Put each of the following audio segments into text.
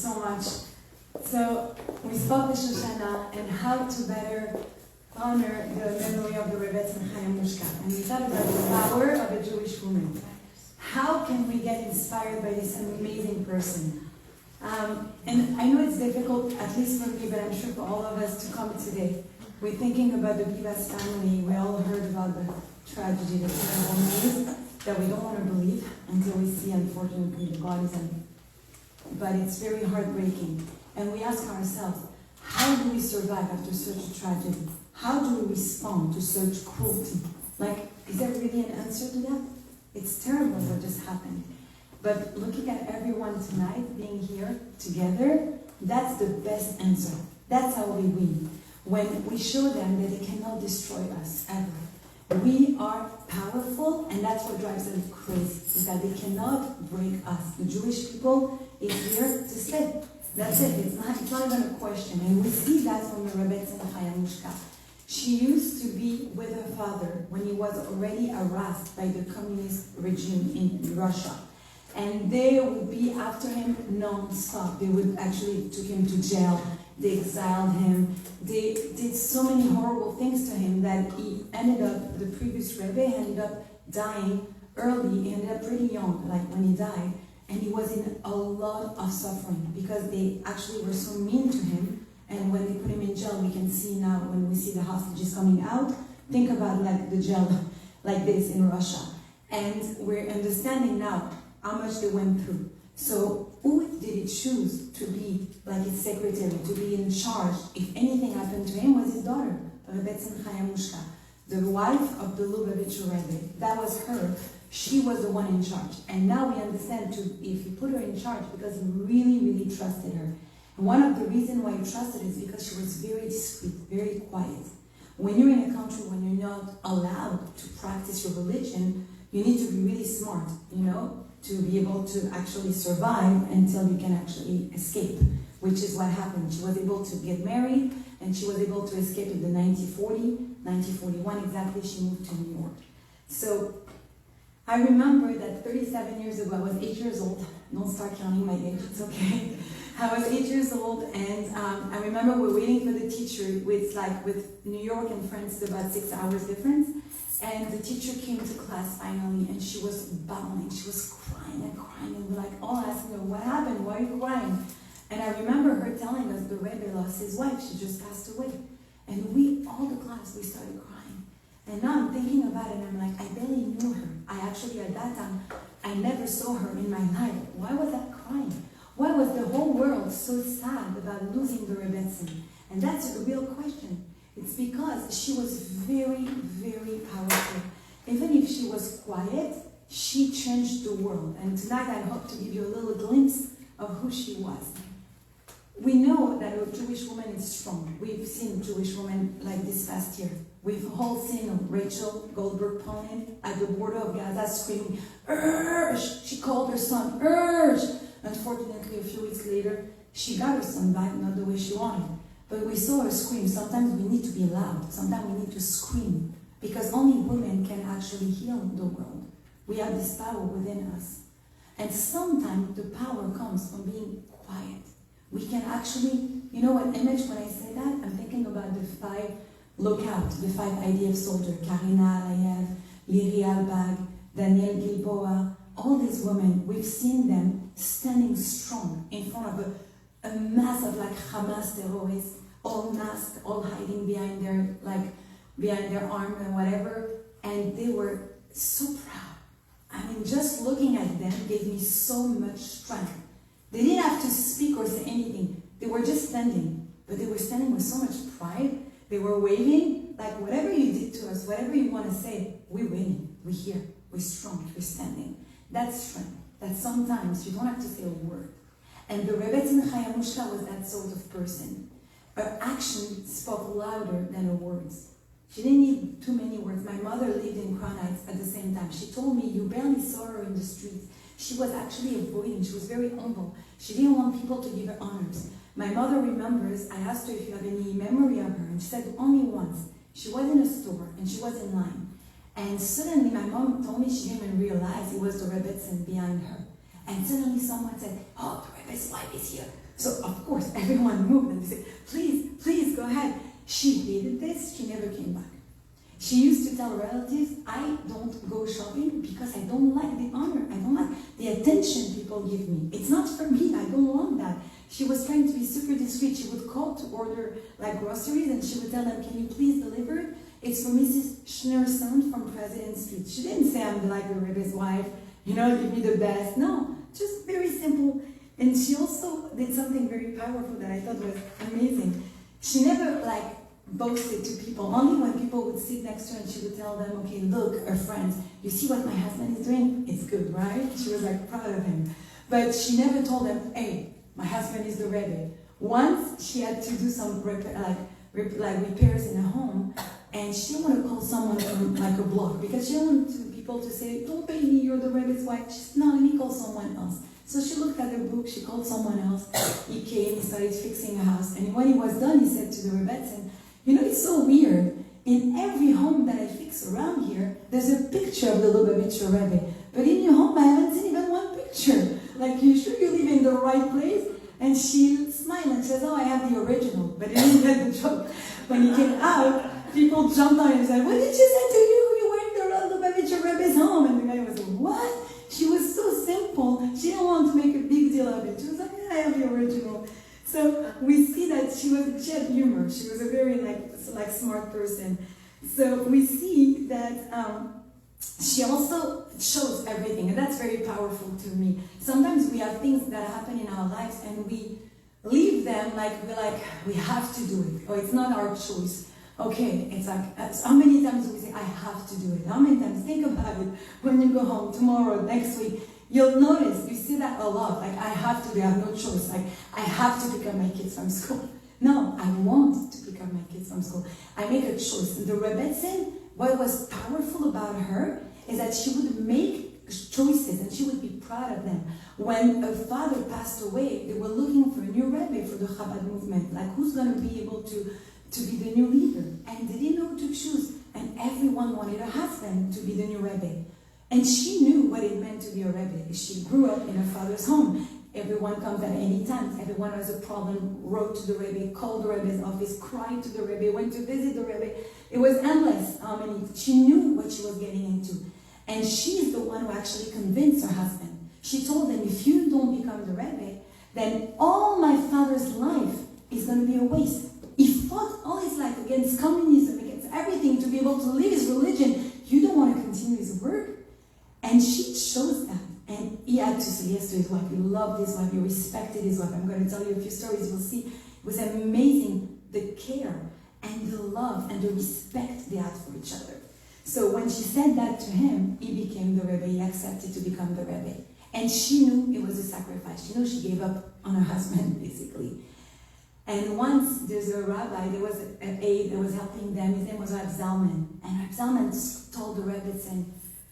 so much. So we spoke with Shoshana and how to better honor the memory of the Rebbetzein Chaya Mushka. And we thought about the power of a Jewish woman. How can we get inspired by this amazing person? And I know it's difficult, at least for me, but I'm sure for all of us, to come today. We're thinking about the Bivas family. We all heard about the tragedy, the terrible news that we don't want to believe until we see, unfortunately, the bodies. But it's very heartbreaking. And we ask ourselves, how do we survive after such a tragedy? How do we respond to such cruelty? Like, is there really an answer to that? It's terrible what just happened. But looking at everyone tonight, being here together, that's the best answer. That's how we win. When we show them that they cannot destroy us, ever. We are powerful, and that's what drives them crazy, is that they cannot break us. The Jewish people is here to stay. That's it. It's not even a question. And we see that from the Rebbetzein Chaya Mushka. She used to be with her father when he was already harassed by the communist regime in Russia. And they would be after him non-stop. They would actually took him to jail. They exiled him. They did so many horrible things to him that he ended up, the previous Rebbe ended up dying early. He ended up pretty young, like when he died. And he was in a lot of suffering because they actually were so mean to him. And when they put him in jail, we can see now, when we see the hostages coming out, think about like the jail like this in Russia. And we're understanding now how much they went through. So who did he choose to be like his secretary, to be in charge? If anything happened to him, was his daughter, Rebbetzein Chaya Mushka, the wife of the Lubavitcher Rebbe. That was her. She was the one in charge. And now we understand if he put her in charge because he really, really trusted her. And one of the reasons why he trusted is because she was very discreet, very quiet. When you're in a country when you're not allowed to practice your religion, you need to be really smart, to be able to actually survive until you can actually escape, which is what happened. She was able to get married, and she was able to escape in the 1941 exactly, she moved to New York. So I remember that 37 years ago, I was 8 years old. Don't start counting my age, it's okay. I was 8 years old, and I remember we were waiting for the teacher. With New York and France, it's about 6 hours difference. And the teacher came to class finally, and she was bawling. She was crying and crying, and we're like all asking her, "What happened? Why are you crying?" And I remember her telling us the Rebbe lost his wife. She just passed away. And all the class, we started crying. And now I'm thinking about it, and I'm like, I barely knew her. I actually, at that time, I never saw her in my life. Why was I crying? Why was the whole world so sad about losing the Rebbetzein? And that's the real question. It's because she was very, very powerful. Even if she was quiet, she changed the world. And tonight I hope to give you a little glimpse of who she was. We know that a Jewish woman is strong. We've seen Jewish women like this past year. We've all seen Rachel Goldberg Poland at the border of Gaza screaming, "Urge!" She called her son, "Urge!" Unfortunately, a few weeks later, she got her son back, not the way she wanted. But we saw her scream. Sometimes we need to be loud. Sometimes we need to scream. Because only women can actually heal the world. We have this power within us. And sometimes the power comes from being quiet. We can actually, what image when I say that? I'm thinking about the 5 lookout, the 5 IDF soldiers. Karina Alayev, Liri Albag, Danielle Gilboa, all these women, we've seen them standing strong in front of a mass of Hamas terrorists, all masked, all hiding behind their arm and whatever, and they were so proud. I mean, just looking at them gave me so much strength. They didn't have to speak or say anything. They were just standing, but they were standing with so much pride. They were waving, like whatever you did to us, whatever you want to say, we're winning, we're here, we're strong, we're standing. That's strength. That sometimes you don't have to say a word. And the Rebbetzein Chaya Mushka was that sort of person. Her action spoke louder than her words. She didn't need too many words. My mother lived in Crown Heights at the same time. She told me, you barely saw her in the streets. She was actually avoiding. She was very humble. She didn't want people to give her honors. My mother remembers, I asked her if you have any memory of her, and she said only once. She was in a store, and she was in line. And suddenly my mom told me she didn't even realize it was the Rebbetzin behind her. And suddenly someone said, "Oh, the Rebbe's wife is here." So of course, everyone moved and they said, please, please, go ahead. She hated this, she never came back. She used to tell relatives, I don't go shopping because I don't like the honor, I don't like the attention people give me. It's not for me, I don't want that. She was trying to be super discreet. She would call to order like groceries and she would tell them, can you please deliver it? It's for Mrs. Schneer's son from President Street. She didn't say I'm like the Rebbe's wife, give me the best. No, just very simple. And she also did something very powerful that I thought was amazing. She never boasted to people. Only when people would sit next to her and she would tell them, okay, look, her friends, you see what my husband is doing? It's good, right? She was proud of him. But she never told them, hey, my husband is the Rebbe. Once she had to do some repairs in a home, and she didn't want to call someone from a block because she didn't want people to say, don't pay me, you're the Rebbe's wife. She said, no, let me call someone else. So she looked at her book, she called someone else. He came, he started fixing a house, and when he was done, he said to the Rebbetzein, it's so weird. In every home that I fix around here, there's a picture of the Lubavitcher Rebbe. But in your home, I haven't seen even one picture. You sure you live in the right place? And she smiled and says, oh, I have the original. But he didn't get the joke. When he came out, people jumped on him and said, what did she say to you? You were in the Lubavitcher Rebbe's home. And the guy was like, what? She was so simple. She didn't want to make a big deal of it. She was like, yeah, I have the original. So we see that she had humor. She was a very smart person. So we see that she also shows everything, and that's very powerful to me. Sometimes we have things that happen in our lives and we leave them we have to do it, or it's not our choice. Okay, it's how many times do we say, I have to do it? How many times? Think about it when you go home tomorrow, next week. You'll notice, you see that a lot, I have to do, I have no choice, I have to pick up my kids from school. No, I want to pick up my kids from school. I make a choice. The Rebbetzein, what was powerful about her is that she would make choices and she would be proud of them. When her father passed away, they were looking for a new Rebbe for the Chabad movement, who's going to be able to be the new leader. And they didn't know who to choose. And everyone wanted her husband to be the new Rebbe. And she knew what it meant to be a Rebbe. She grew up in her father's home. Everyone comes at any time. Everyone who has a problem wrote to the Rebbe, called the Rebbe's office, cried to the Rebbe, went to visit the Rebbe. It was endless. She knew what she was getting into. And she's the one who actually convinced her husband. She told him, if you don't become the Rebbe, then all my father's life is going to be a waste. He fought all his life against communism, against everything to be able to live his religion. You don't want to continue his work? And she chose that. And he had to say yes to his wife. He loved his wife. He respected his wife. I'm going to tell you a few stories. You'll see. It was amazing, the care and the love and the respect they had for each other. So when she said that to him, he became the Rebbe. He accepted to become the Rebbe. And she knew it was a sacrifice. She knew she gave up on her husband, basically. And once there's a rabbi, there was an aide that was helping them. His name was Reb Zalman. And Reb Zalman told the Rebbetzein,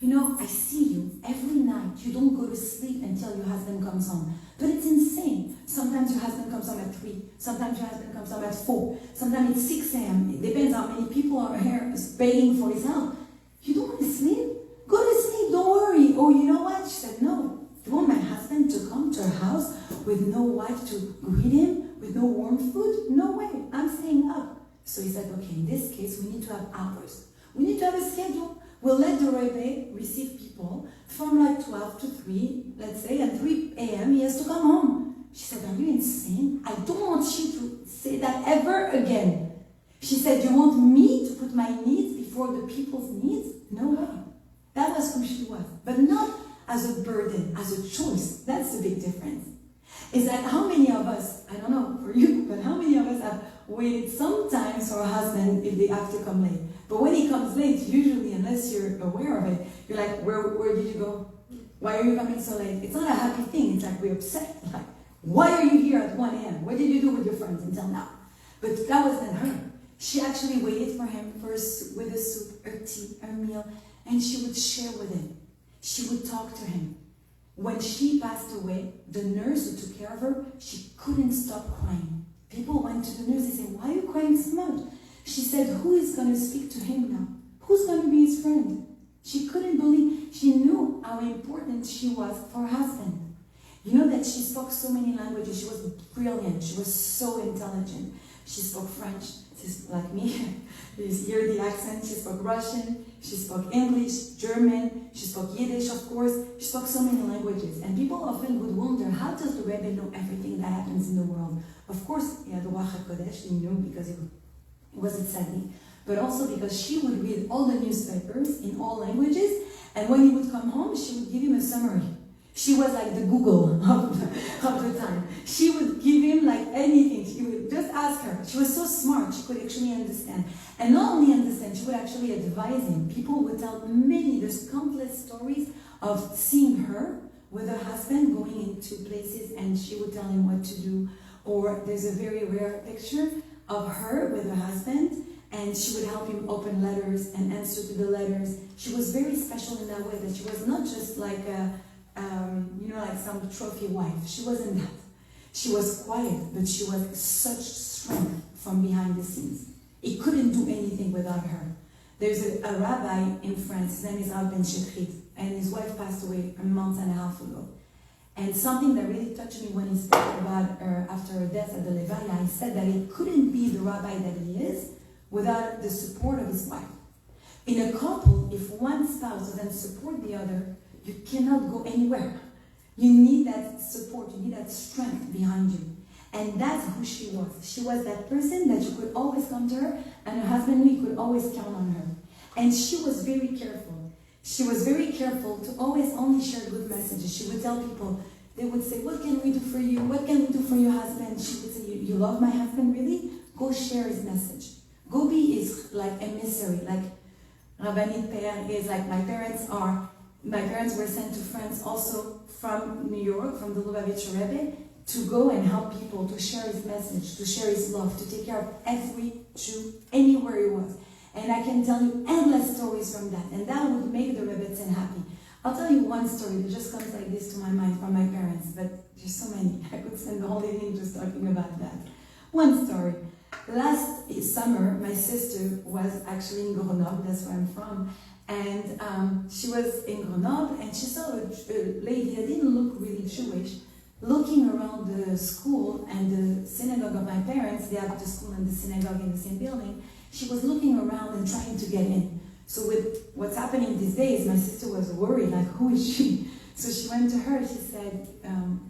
I see you every night. You don't go to sleep until your husband comes home. But it's insane. Sometimes your husband comes home at 3. Sometimes your husband comes home at 4. Sometimes it's 6 a.m. It depends how many people are here begging for his help. You don't want to sleep? Go to sleep, don't worry. Oh, you know what? She said, no. You want my husband to come to her house with no wife to greet him, with no warm food? No way. I'm staying up. So he said, okay, in this case, we need to have hours. We need to have a schedule. We'll let the Rebbe receive people from 12 to 3, let's say, at 3 a.m. he has to come home. She said, are you insane? I don't want you to say that ever again. She said, you want me to put my needs before the people's needs? No way. That was who she was. But not as a burden, as a choice. That's the big difference. Is that how many of us, I don't know for you, but how many of us have waited sometimes for a husband if they have to come late? But when he comes late, usually, unless you're aware of it, you're like, where did you go? Why are you coming so late? It's not a happy thing. It's we're upset. Why are you here at 1 a.m.? What did you do with your friends until now? But that wasn't her. She actually waited for him with a soup, her tea, her meal, and she would share with him. She would talk to him. When she passed away, the nurse who took care of her, she couldn't stop crying. People went to the nurse and said, why are you crying so much? She said, who is going to speak to him now? Who's going to be his friend? She couldn't believe. She knew how important she was for her husband. You know that she spoke so many languages. She was brilliant. She was so intelligent. She spoke French, she's like me. You hear the accent. She spoke Russian. She spoke English, German. She spoke Yiddish, of course. She spoke so many languages. And people often would wonder, how does the Rebbe know everything that happens in the world? Of course, he had the Ruach HaKodesh. He knew because it was a tzaddik. But also because she would read all the newspapers in all languages. And when he would come home, she would give him a summary. She was like the Google of the time. She would give him like anything. She would just ask her. She was so smart, she could actually understand. And not only understand, she would actually advise him. People would tell there's countless stories of seeing her with her husband going into places and she would tell him what to do. Or there's a very rare picture of her with her husband and she would help him open letters and answer to the letters. She was very special in that way, that she was not just like like some trophy wife. She wasn't that. She was quiet, but she was such strength from behind the scenes. He couldn't do anything without her. There's a rabbi in France, his name is Rabbi Shechit, and his wife passed away a month and a half ago. And something that really touched me when he spoke about her after her death at the Levaya, he said that he couldn't be the rabbi that he is without the support of his wife. In a couple, if one spouse doesn't support the other, you cannot go anywhere. You need that support, you need that strength behind you. And that's who she was. She was that person that you could always come to her, and her husband, you could always count on her. And she was very careful. She was very careful to always only share good messages. She would tell people, they would say, what can we do for you? What can we do for your husband? She would say, you love my husband, really? Go share his message. Go be his like emissary, like Rabbanit Peah is like my parents were sent to France also from New York, from the Lubavitcher Rebbe, to go and help people, to share his message, to share his love, to take care of every Jew, anywhere he was. And I can tell you endless stories from that, and that would make the Rebbetzein happy. I'll tell you one story that just comes like this to my mind from my parents, but there's so many. I could spend the whole evening just talking about that. One story. Last summer, my sister was actually in Grenoble, that's where I'm from, and she was in Grenoble, and she saw a lady that didn't look really Jewish, looking around the school and the synagogue of my parents. They have the school and the synagogue in the same building. She was looking around and trying to get in. So with what's happening these days, my sister was worried, like, who is she? So she went to her, she said,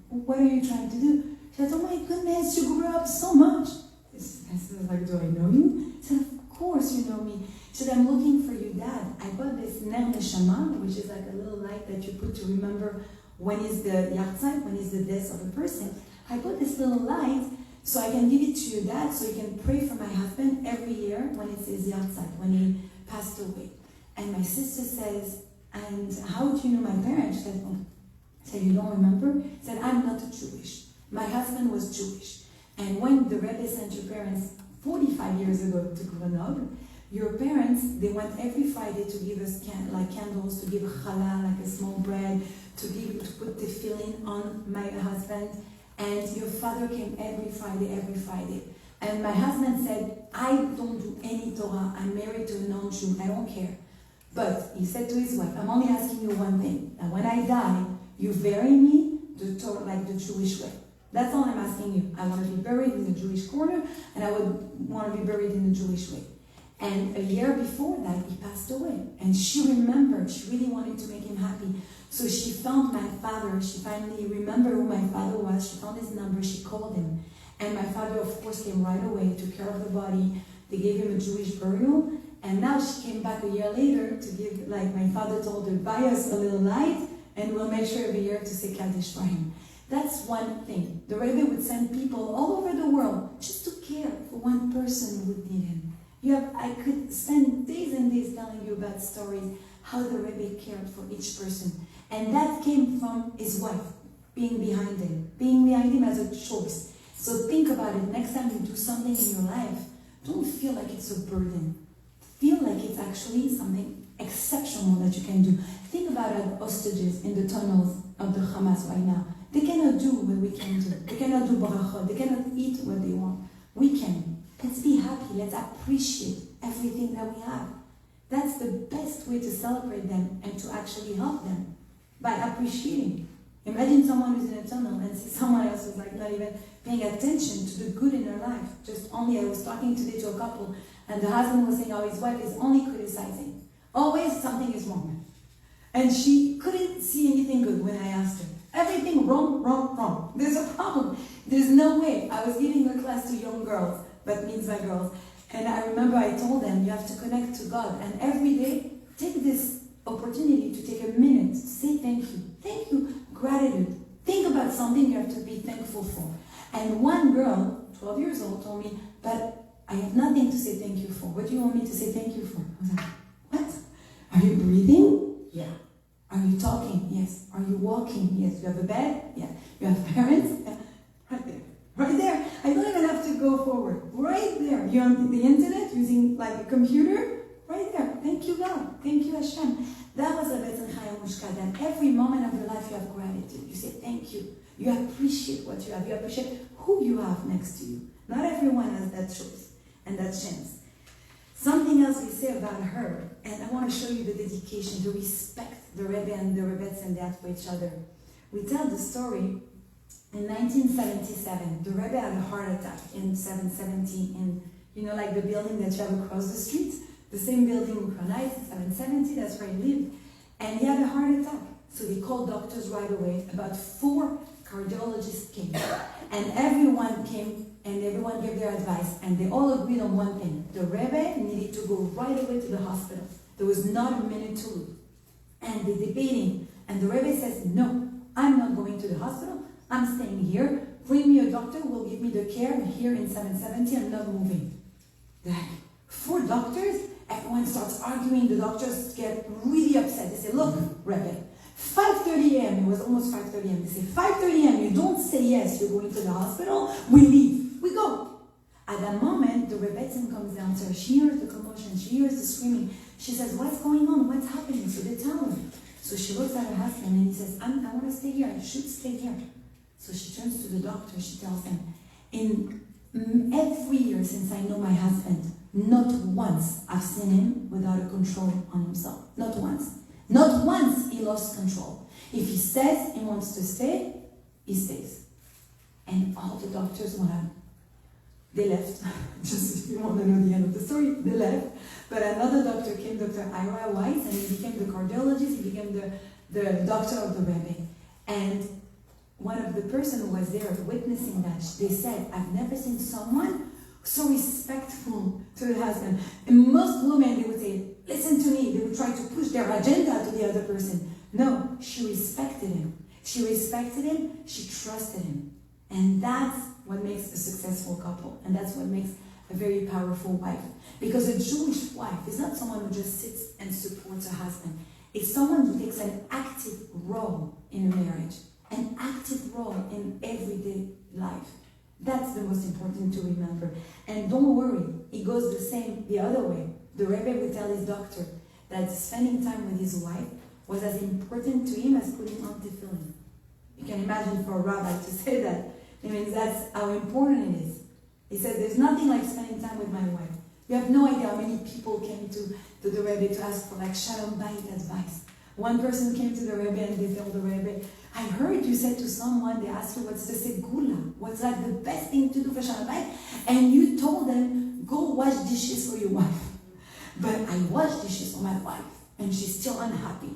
what are you trying to do? She said, oh my goodness, you grew up so much. I said, like, do I know you? She said, of course you know me. She said, I'm looking for you, Dad. I bought this Ner Neshama, which is like a little light that you put to remember when is the yahrzeit, when is the death of a person. I bought this little light so I can give it to you, Dad, so you can pray for my husband every year when it's his yahrzeit, when he passed away. And my sister says, and how do you know my parents? She said, oh. I said, you don't remember? She said, I'm not Jewish. My husband was Jewish. And when the Rebbe sent your parents 45 years ago to Grenoble, your parents, they went every Friday to give us candles, to give a challah, like a small bread, to put the tefillin on my husband. And your father came every Friday. And my husband said, I don't do any Torah. I'm married to a non-Jew. I don't care. But he said to his wife, I'm only asking you one thing. And when I die, you bury me the Torah, like the Jewish way. That's all I'm asking you. I want to be buried in the Jewish corner, and I would want to be buried in the Jewish way. And a year before that, he passed away. And she remembered. She really wanted to make him happy. So she found my father. She finally remembered who my father was. She found his number. She called him. And my father, of course, came right away, took care of the body. They gave him a Jewish burial. And now she came back a year later to give, like my father told her, buy us a little light, and we'll make sure every year to say Kaddish for him. That's one thing. The Rebbe would send people all over the world just to care for one person who would need him. I could spend days and days telling you about stories, how the Rebbe cared for each person. And that came from his wife, being behind him as a choice. So think about it. Next time you do something in your life, don't feel like it's a burden. Feel like it's actually something exceptional that you can do. Think about the hostages in the tunnels of the Hamas right now. They cannot do what we can do. They cannot do barachot. They cannot eat what they want. We can. Let's be happy. Let's appreciate everything that we have. That's the best way to celebrate them and to actually help them, by appreciating. Imagine someone who's in a tunnel and see someone else who's like not even paying attention to the good in her life. Just only, I was talking today to a couple, and the husband was saying how his wife is only criticizing. Always something is wrong. And she couldn't see anything good when I asked her. Everything wrong, wrong, wrong. There's a problem. There's no way. I was giving a class to young girls, but means my girls. And I remember I told them, you have to connect to God. And every day, take this opportunity to take a minute to say thank you. Thank you. Gratitude. Think about something you have to be thankful for. And one girl, 12 years old, told me, but I have nothing to say thank you for. What do you want me to say thank you for? I was like, what? Are you breathing? Yeah. Are you talking? Yes. Are you walking? Yes. You have a bed? Yeah. You have parents? Yeah. Right there. Right there. I don't even have to go forward. Right there. You're on the internet using like a computer? Right there. Thank you, God. Thank you, Hashem. That was Rebbetzein Chaya Mushka. That every moment of your life you have gratitude. You say thank you. You appreciate what you have. You appreciate who you have next to you. Not everyone has that choice and that chance. Something else we say about her, and I want to show you the dedication, the respect the Rebbe and the Rebbetzein had for each other. We tell the story in 1977. The Rebbe had a heart attack in 770 in, like the building that you have across the street. The same building in Kronai, 770, that's where he lived. And he had a heart attack. So they called doctors right away. About 4 cardiologists came. And everyone came and everyone gave their advice. And they all agreed on one thing. The Rebbe needed to go right away to the hospital. There was not a minute to lose. And they're debating. And the Rebbe says, no, I'm not going to the hospital. I'm staying here. Bring me a doctor who will give me the care here in 770. I'm not moving. Like, 4 doctors? Everyone starts arguing. The doctors get really upset. They say, look, Rebbe, 5:30 a.m. It was almost 5:30 a.m. They say, 5:30 a.m. You don't say yes, you're going to the hospital. We leave. We go. At that moment, the Rebbetzein comes downstairs. She hears the commotion. She hears the screaming. She says, what's going on? What's happening? So they tell her. So she looks at her husband and he says, I want to stay here. I should stay here. So she turns to the doctor. She tells him, in every year since I know my husband, not once I've seen him without a control on himself. Not once. Not once he lost control. If he says he wants to stay, he stays. And all the doctors they left. Just if you want to know the end of the story, they left. But another doctor came, Dr. Ira Weiss, and he became the cardiologist, he became the doctor of the Rebbe. And one of the person who was there witnessing that, they said, I've never seen someone so respectful to the husband. And most women, they would say, listen to me. They would try to push their agenda to the other person. No, she respected him. She respected him. She trusted him. And that's what makes a successful couple. And that's what makes a very powerful wife. Because a Jewish wife is not someone who just sits and supports her husband. It's someone who takes an active role in a marriage. An active role in everyday life. That's the most important to remember. And don't worry, it goes the same the other way. The Rebbe would tell his doctor that spending time with his wife was as important to him as putting on tefillin. You can imagine for a rabbi to say that. It means that's how important it is. He said, there's nothing like spending time with my wife. You have no idea how many people came to the Rebbe to ask for like Shalom Bayit advice. One person came to the Rebbe and they told the Rebbe, I heard you said to someone, they asked you what's the segula, what's like the best thing to do for Shalom Bayit, and you told them, go wash dishes for your wife. But I wash dishes for my wife, and she's still unhappy.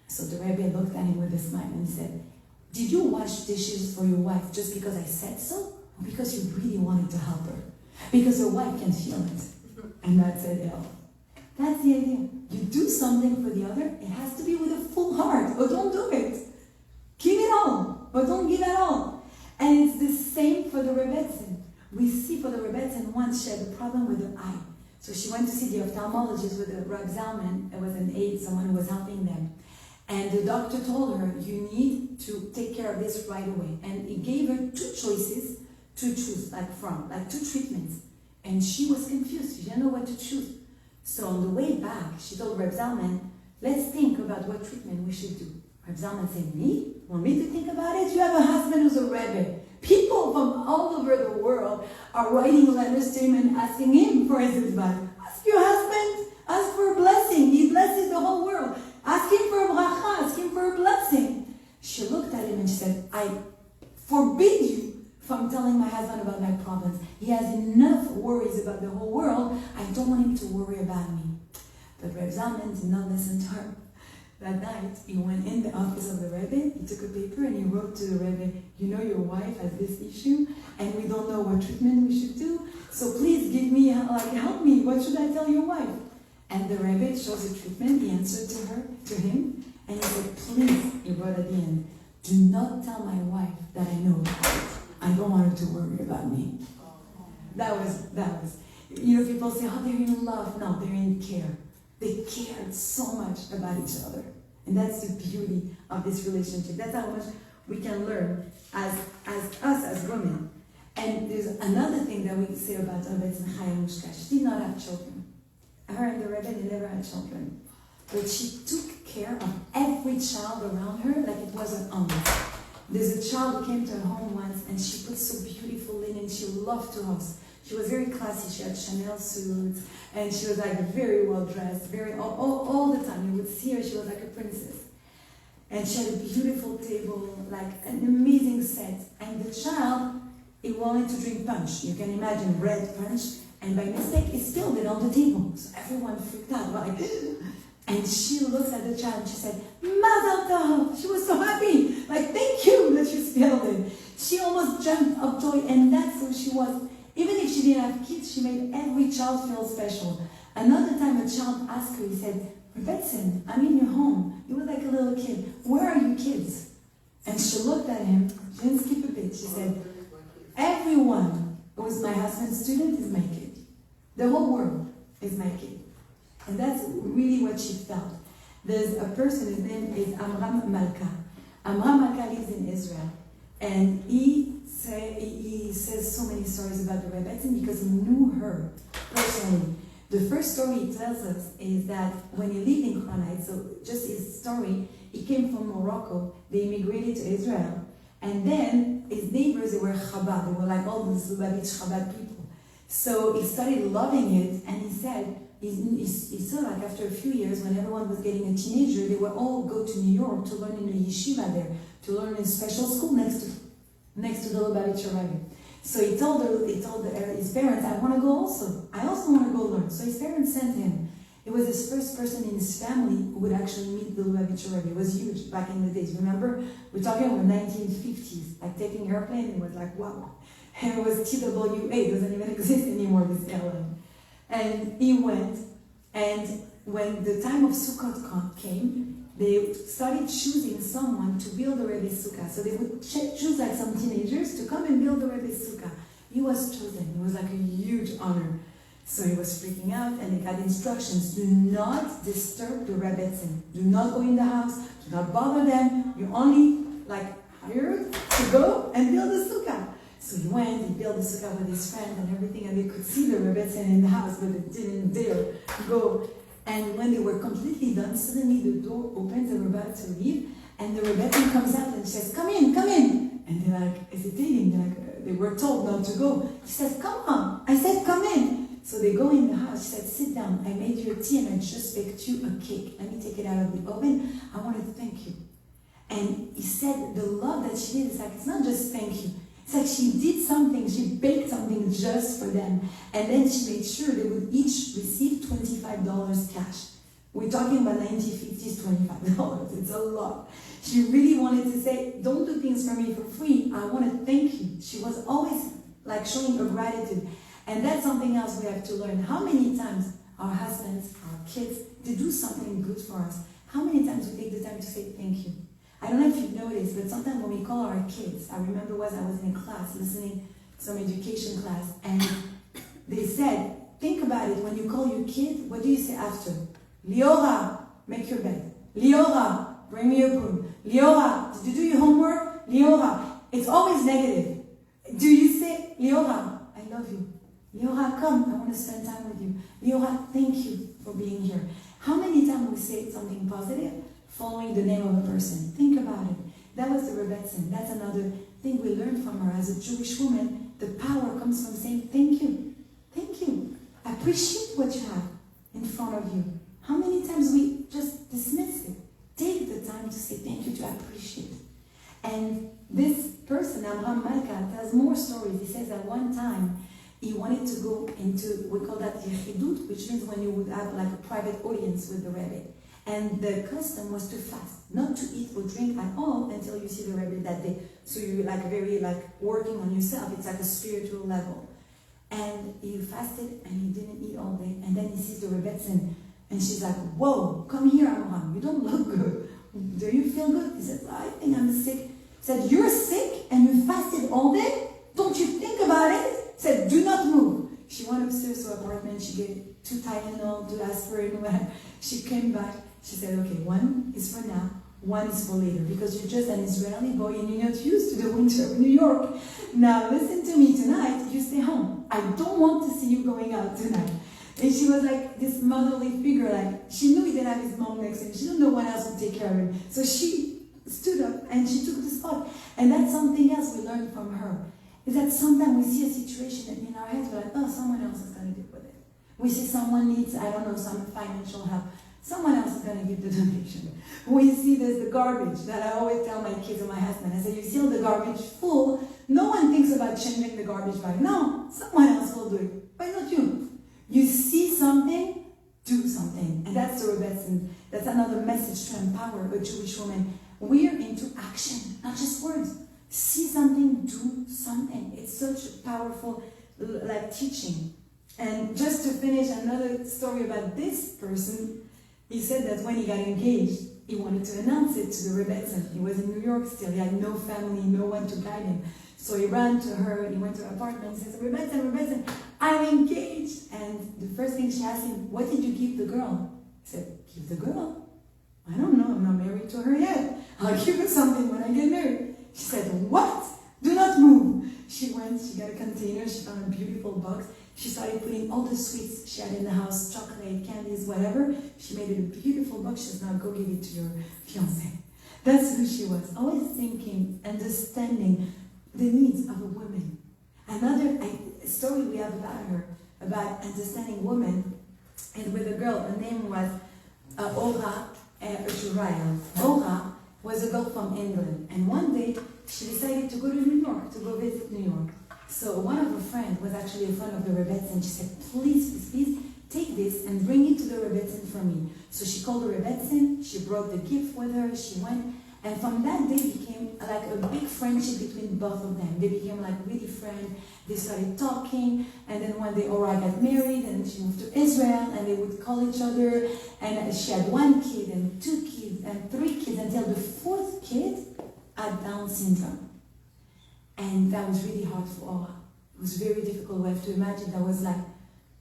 So the Rebbe looked at him with a smile and said, did you wash dishes for your wife just because I said so? Or because you really wanted to help her? Because your wife can feel it. And that's it, that's the idea. You do something for the other, it has to be with a full heart, or don't do it. Give it all, or don't give it all. And it's the same for the Rebbetzein. We see for the Rebbetzein once she had a problem with her eye. So she went to see the ophthalmologist with the Reb Zalman. It was an aide, someone who was helping them. And the doctor told her, you need to take care of this right away. And he gave her 2 choices to choose, from 2 treatments. And she was confused. She didn't know what to choose. So on the way back, she told Reb Zalman, let's think about what treatment we should do. Reb Zalman said, me? Want me to think about it? You have a husband who's a Rebbe. People from all over the world are writing letters to him and asking him for his advice. Ask your husband. Ask for a blessing. He blesses the whole world. Ask him for a bracha. Ask him for a blessing. She looked at him and she said, I forbid you from telling my husband about my problems. He has enough worries about the whole world. I don't want him to worry about me. But Reb Zalman did not listen to her. That night, he went in the office of the Rebbe, he took a paper and he wrote to the Rebbe, you know your wife has this issue and we don't know what treatment we should do, so please give me, help me, what should I tell your wife? And the Rebbe chose a treatment, he answered to him, and he said, please, he wrote at the end, do not tell my wife that I know about it. I don't want her to worry about me. That was, people say, oh, they're in love. No, they're in care. They cared so much about each other. And that's the beauty of this relationship. That's how much we can learn as us as women. And there's another thing that we say about Rebbetzein Chaya Mushka. She did not have children. Her and the Rebbe, they never had children. But she took care of every child around her like it was an own. There's a child who came to her home once and she put so beautiful linen. She loved to host. She was very classy. She had Chanel suits and she was like very well dressed, all the time. You would see her, she was like a princess. And she had a beautiful table, like an amazing set. And the child, he wanted to drink punch. You can imagine red punch. And by mistake, he spilled it on the table. So everyone freaked out, like, and she looks at the child and she said, Mazel Tov. She was so happy. Like, thank you that you spilled it. She almost jumped of joy, and that's who she was. Even if she didn't have kids, she made every child feel special. Another time a child asked her, he said, Rebbetzein, I'm in your home. You were like a little kid. Where are your kids? And she looked at him, she didn't skip a bit. She said, everyone who is my husband's student is my kid. The whole world is my kid. And that's really what she felt. There's a person, his name is Amram Malka. Amram Malka lives in Israel. And he says so many stories about the Rebbetzein because he knew her personally. The first story he tells us is that when he lived in Kronite, so just his story, he came from Morocco, they immigrated to Israel, and then his neighbors, they were Chabad, they were like all these Lubavitch Chabad people. So he started loving it, and he said, he saw like after a few years, when everyone was getting a teenager, they would all go to New York to learn in the yeshiva there, to learn in special school next to the Lubavitcher Rebbe. So he told his parents, I want to go also. I also want to go learn. So his parents sent him. It was his first person in his family who would actually meet the Lubavitcher Rebbe. It was huge back in the days. Remember, we're talking about 1950s, like taking airplane. It was like, wow. And it was TWA, it doesn't even exist anymore, this airline. And he went, and when the time of Sukkot came, they started choosing someone to build the Rebbe's Sukkah. So they would choose like some teenagers to come and build the Rebbe's Sukkah. He was chosen. It was like a huge honor. So he was freaking out, and he got instructions: do not disturb the Rebbetzein. Do not go in the house. Do not bother them. You're only like hired to go and build the Sukkah. So he went, he built the Sukkah with his friend and everything, and they could see the Rebbetzein in the house, but they didn't dare go. And when they were completely done, suddenly the door opens, they were about to leave, and the Rebbetzein comes out and she says, come in, come in. And they're like hesitating, they were told not to go. She says, come on. I said, come in. So they go in the house. She said, sit down. I made you a tea and I just baked you a cake. Let me take it out of the oven. I want to thank you. And he said the love that she did is like, it's not just thank you. It's like she did something, she baked something just for them. And then she made sure they would each receive $25 cash. We're talking about 1950s, $25. It's a lot. She really wanted to say, don't do things for me for free. I want to thank you. She was always like showing her gratitude. And that's something else we have to learn. How many times our husbands, our kids, they do something good for us? How many times we take the time to say thank you? I don't know if you've noticed, but sometimes when we call our kids, I remember I was in a class, listening to some education class, and they said, think about it, when you call your kid, what do you say after? Liora, make your bed. Liora, bring me your broom. Liora, did you do your homework? Liora, it's always negative. Do you say, Liora, I love you. Liora, come, I want to spend time with you. Liora, thank you for being here. How many times we say something positive following the name of a person? Think about it. That was the Rebbetzein. That's another thing we learned from her as a Jewish woman. The power comes from saying thank you. Thank you. Appreciate what you have in front of you. How many times we just dismiss it? Take the time to say thank you, to appreciate. And this person, Abraham Malka, tells more stories. He says that one time he wanted to go into, we call that Yechidut, which means when you would have like a private audience with the Rebbe. And the custom was to fast, not to eat or drink at all until you see the Rebbe that day. So you're like very like working on yourself. It's like a spiritual level. And he fasted and he didn't eat all day. And then he sees the Rebbetzein and she's like, whoa, come here, Amram. You don't look good. Do you feel good? He said, I think I'm sick. He said, you're sick and you fasted all day? Don't you think about it? He said, do not move. She went upstairs to her apartment. She gave 2 Tylenol, 2 aspirin, whatever. She came back. She said, okay, 1 is for now, 1 is for later, because you're just an Israeli boy and you're not used to the winter of New York. Now listen to me tonight, you stay home. I don't want to see you going out tonight. And she was like this motherly figure, like she knew he didn't have his mom next to him. She didn't know one else would take care of him. So she stood up and she took the spot. And that's something else we learned from her, is that sometimes we see a situation and in our heads we're like, oh, someone else is going to deal with it. We see someone needs, I don't know, some financial help. Someone else is going to give the donation. We see there's the garbage that I always tell my kids and my husband. I say, you seal the garbage full. No one thinks about changing the garbage bag. No, someone else will do it. Why not you? You see something, do something. And that's the Rebbetzein. That's another message to empower a Jewish woman. We're into action, not just words. See something, do something. It's such a powerful teaching. And just to finish, another story about this person. He said that when he got engaged, he wanted to announce it to the Rebbetzein. He was in New York still. He had no family, no one to guide him. So he ran to her, he went to her apartment and says, Rebbetzein, I'm engaged. And the first thing she asked him, what did you give the girl? He said, give the girl? I don't know, I'm not married to her yet. I'll give her something when I get married. She said, what? Do not move. She went, she got a container, she found a beautiful box. She started putting all the sweets she had in the house, chocolate, candies, whatever. She made it a beautiful box. She said, now go give it to your fiancé. That's who she was. Always thinking, understanding the needs of a woman. Another story we have about her, about understanding women, is with a girl. Her name was Ora Juraya. Ora was a girl from England. And one day, she decided to go to New York, to go visit New York. So one of her friends was actually a friend of the Rebbetzein. She said, please, take this and bring it to the Rebbetzein for me. So she called the Rebbetzein, she brought the gift with her, she went, and from that day became like a big friendship between both of them. They became like really friends, they started talking, and then one day Ora got married, and she moved to Israel, and they would call each other, and she had 1 kid, and 2 kids, and 3 kids, until the 4th kid had Down syndrome. And that was really hard for Ora. It was very difficult. We have to imagine that was like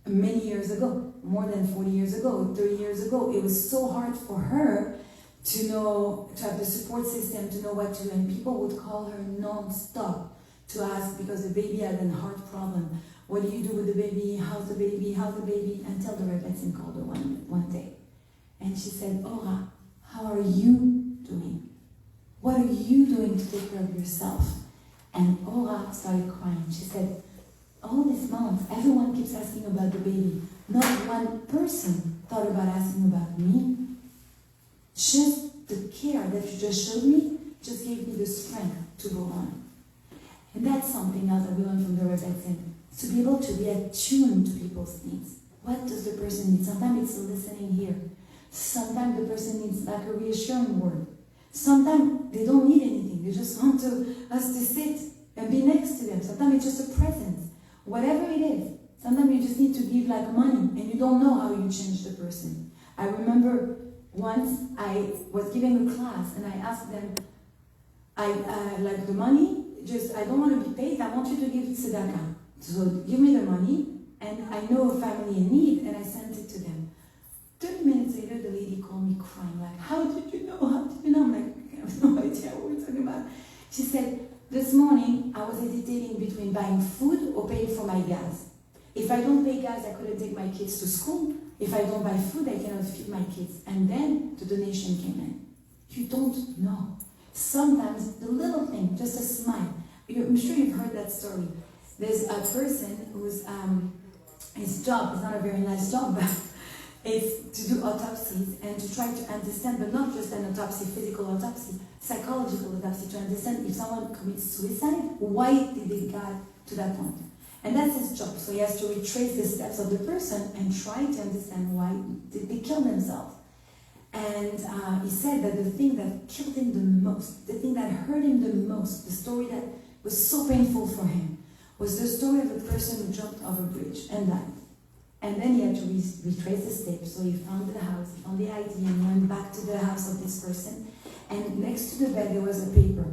many years ago, more than 40 years ago, 30 years ago. It was so hard for her to know, to have the support system, to know what to do. And people would call her non-stop to ask, because the baby had a heart problem. What do you do with the baby? How's the baby? How's the baby? Until the Rebbetzein called her one day. And she said, Ora, how are you doing? What are you doing to take care of yourself? And Ora started crying. She said, all these months, everyone keeps asking about the baby. Not one person thought about asking about me. Just the care that you just showed me just gave me the strength to go on. And that's something else that we learned from the Rebbetzein, to be able to be attuned to people's needs. What does the person need? Sometimes it's a listening ear. Sometimes the person needs like a reassuring word. Sometimes they don't need anything. They just want us to sit and be next to them. Sometimes it's just a presence. Whatever it is. Sometimes you just need to give like money and you don't know how you change the person. I remember once I was giving a class and I asked them, like the money, I don't want to be paid, I want you to give tzedakah. So give me the money, and I know a family in need, and I sent it to them. 30 minutes later, the lady called me crying, like, how did you know? How did you know? I'm like, I have no idea what we're talking about. She said, this morning, I was hesitating between buying food or paying for my gas. If I don't pay gas, I couldn't take my kids to school. If I don't buy food, I cannot feed my kids. And then the donation came in. You don't know. Sometimes the little thing, just a smile. I'm sure you've heard that story. There's a person whose his job is not a very nice job, but It's to do autopsies and to try to understand, but not just an autopsy, physical autopsy, psychological autopsy, to understand if someone commits suicide, why did they get to that point. And that's his job. So he has to retrace the steps of the person and try to understand why did they kill themselves. And he said that the thing that killed him the most, the thing that hurt him the most, the story that was so painful for him, was the story of a person who jumped off a bridge and died. And then he had to retrace the steps. So he found the house, he found the ID, and went back to the house of this person. And next to the bed there was a paper.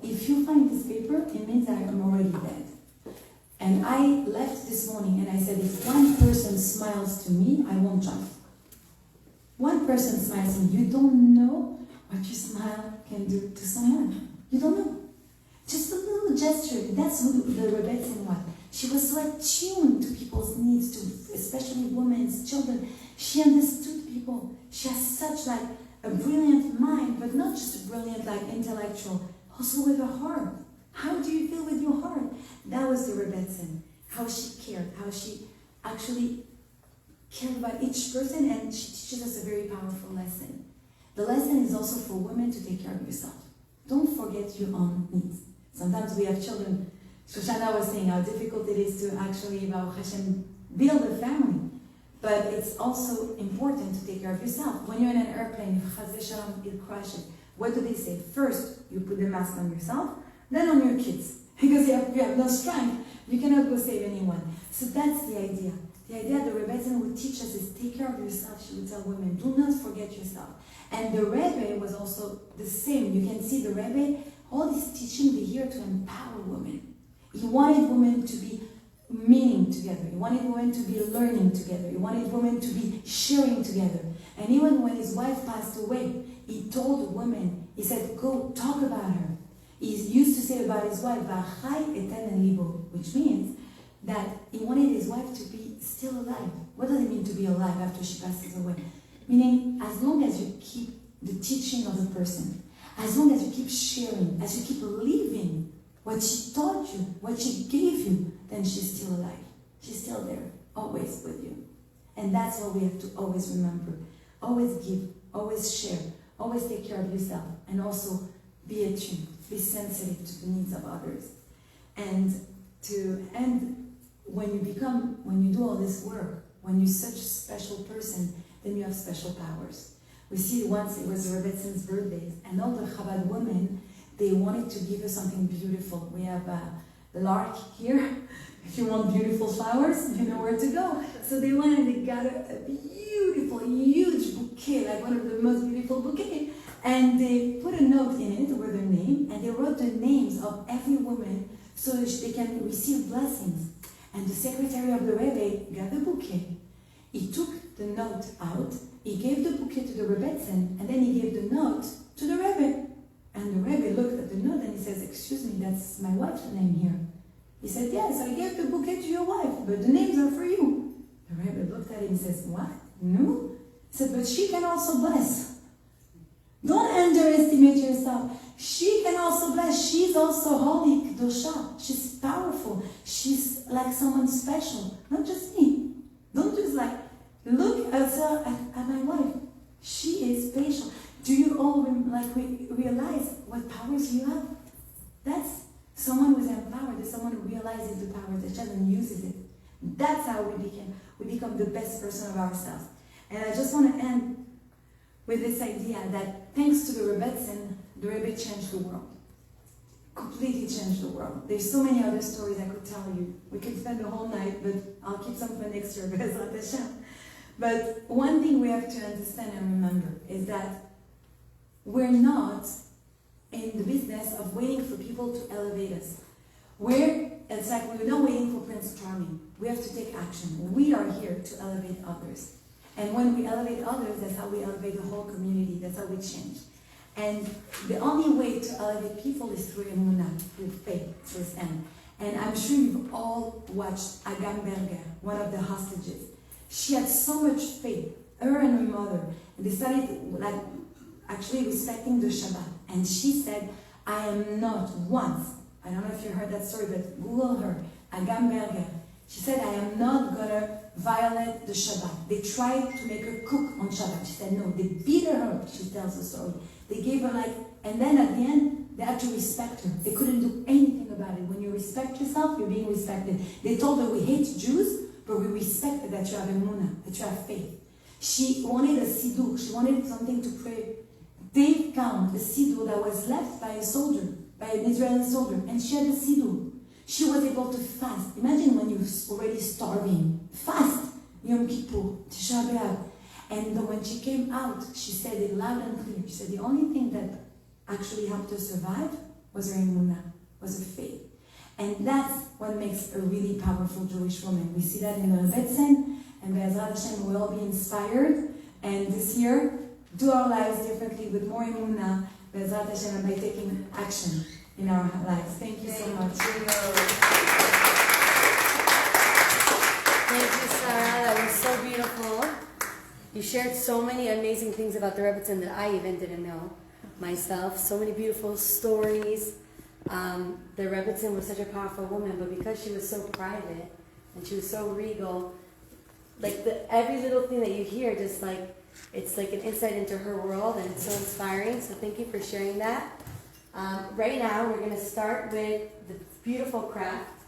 If you find this paper, it means that I'm already dead. And I left this morning and I said, if one person smiles to me, I won't jump. One person smiles and you don't know what your smile can do to someone. You don't know. Just a little gesture. That's who the Rebbetzein was. She was so attuned to people's needs, to especially women's children. She understood people. She has such like a brilliant mind, but not just a brilliant like intellectual, also with her heart. How do you feel with your heart? That was the Rebbetzein. How she cared, how she actually cared about each person, and she teaches us a very powerful lesson. The lesson is also for women to take care of yourself. Don't forget your own needs. Sometimes we have children. Shoshana was saying how difficult it is to actually, Baruch Hashem, build a family. But it's also important to take care of yourself. When you're in an airplane, if Chaz v'Shalom, it crashes, what do they say? First, you put the mask on yourself, then on your kids. Because you have no strength. You cannot go save anyone. So that's the idea. The idea the Rebbetzein would teach us is take care of yourself. She would tell women, do not forget yourself. And the Rebbe was also the same. You can see the Rebbe, all this teaching, they're here to empower women. He wanted women to be meaning together. He wanted women to be learning together. He wanted women to be sharing together. And even when his wife passed away, he told the women, he said, go talk about her. He used to say about his wife, which means that he wanted his wife to be still alive. What does it mean to be alive after she passes away? Meaning, as long as you keep the teaching of the person, as long as you keep sharing, as you keep living what she taught you, what she gave you, then she's still alive. She's still there, always with you. And that's what we have to always remember. Always give, always share, always take care of yourself, and also be attuned, be sensitive to the needs of others. And when you do all this work, when you're such a special person, then you have special powers. We see once it was Rebbetzin's birthday, and all the Chabad women, they wanted to give her something beautiful. We have the lark here. If you want beautiful flowers, you know where to go. So they went and they got a beautiful, huge bouquet, like one of the most beautiful bouquets. And they put a note in it with their name, and they wrote the names of every woman so that they can receive blessings. And the secretary of the Rebbe got the bouquet. He took the note out, he gave the bouquet to the Rebbetzein, and then he gave the note to the Rebbe. And the Rebbe looked at the note and he says, excuse me, that's my wife's name here. He said, yes, I gave the bouquet to your wife, but the names are for you. The Rebbe looked at him and says, what? No? He said, but she can also bless. Don't underestimate yourself. She can also bless. She's also holy, Kedosha. She's powerful. She's like someone special, not just me. Don't just like, look at my wife. She is special. Do you all realize what powers you have? That's someone who's empowered. There's someone who realizes the power that and uses it. That's how we become the best person of ourselves. And I just want to end with this idea that thanks to the Rebbetzein, the Rebbe changed the world. Completely changed the world. There's so many other stories I could tell you. We could spend the whole night, but I'll keep some for next year, B'ezrat Hashem. But one thing we have to understand and remember is that we're not in the business of waiting for people to elevate us. It's like we're not waiting for Prince Charming. We have to take action. We are here to elevate others. And when we elevate others, that's how we elevate the whole community. That's how we change. And the only way to elevate people is through emunah, through faith, through Islam. And I'm sure you've all watched Agam Berger, one of the hostages. She had so much faith, her and her mother, and they started actually respecting the Shabbat. And she said, I am not once, I don't know if you heard that story, but Google her, Agam Berger. She said, I am not gonna violate the Shabbat. They tried to make her cook on Shabbat. She said no. They beat her up, she tells the story. They gave her and then at the end, they had to respect her. They couldn't do anything about it. When you respect yourself, you're being respected. They told her, we hate Jews, but we respect that you have emunah, that you have faith. She wanted a siddur. She wanted something to pray. They found the siddur that was left by a soldier, by an Israeli soldier, and she had a siddur. She was able to fast. Imagine when you're already starving. Fast. Yom Kippur, Tisha B'Av. And when she came out, she said it loud and clear. She said the only thing that actually helped her survive was her emunah, was her faith. And that's what makes a really powerful Jewish woman. We see that in the Rebbetzein, and Be'ezrat Hashem will all be inspired. And this year, do our lives differently with more emunah, Be'ezrat Hashem, and by taking action in our lives. Thank you so much. Thank you, Sarah. That was so beautiful. You shared so many amazing things about the Rebbetzein that I even didn't know myself. So many beautiful stories. The Rebbetzein was such a powerful woman, but because she was so private and she was so regal, every little thing that you hear, it's like an insight into her world, and it's so inspiring. So thank you for sharing that. Right now, we're going to start with the beautiful craft